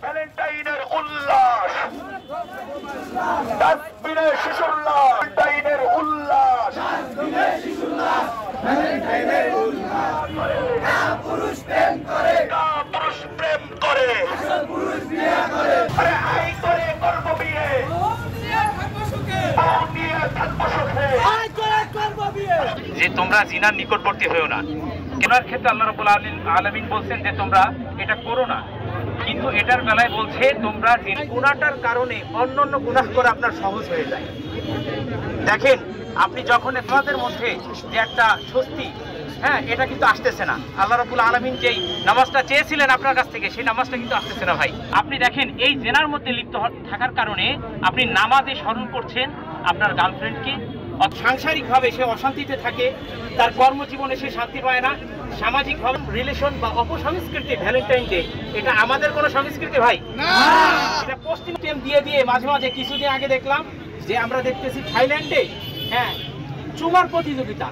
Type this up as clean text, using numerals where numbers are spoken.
ভ্যালেন্টাইনের উল্লাস, ডাস্টবিনের শিশুল্লাস, ভ্যালেন্টাইনের উল্লাস, পুরুষ প্রেম করে, আরে আই করে করব বিয়ে, যে তোমরা জিনার নিকটবর্তী হয়েও না। কেনার ক্ষেত্রে আল্লাহ রাব্বুল আলামিন বলছেন যে তোমরা এটা করো না, কিন্তু এটার বেলায় বলছে তোমরা গুনাহটার কারণে অন্যান্য গুনাহ করা আপনার সহজ হয়ে যায়। দেখেন আপনি যখন আপনাদের মধ্যে যে একটা স্বস্তি, হ্যাঁ, এটা কিন্তু আসতেছে না। আল্লাহ রাব্বুল আলামিন যেই নামাজটা চেয়েছিলেন আপনার কাছ থেকে, সেই নামাজটা কিন্তু আসতেছে না ভাই। আপনি দেখেন এই জেনার মধ্যে লিপ্ত থাকার কারণে আপনি নামাজে স্মরণ করছেন আপনার গার্লফ্রেন্ডকে, সাংসারিকভাবে সে অশান্তিতে থাকে, তার কর্মজীবনে সে শান্তি পায় না, সামাজিকভাবে রিলেশন বা অপসংস্কৃতি। ভ্যালেন্টাইন ডে এটা আমাদের কোনো সংস্কৃতি ভাই না, এটা পশ্চিম দিয়ে দিয়ে মাঝে মাঝে কিছুদিন আগে দেখলাম যে আমরা দেখতেছি থাইল্যান্ডে, হ্যাঁ, চুমার প্রতিযোগিতা।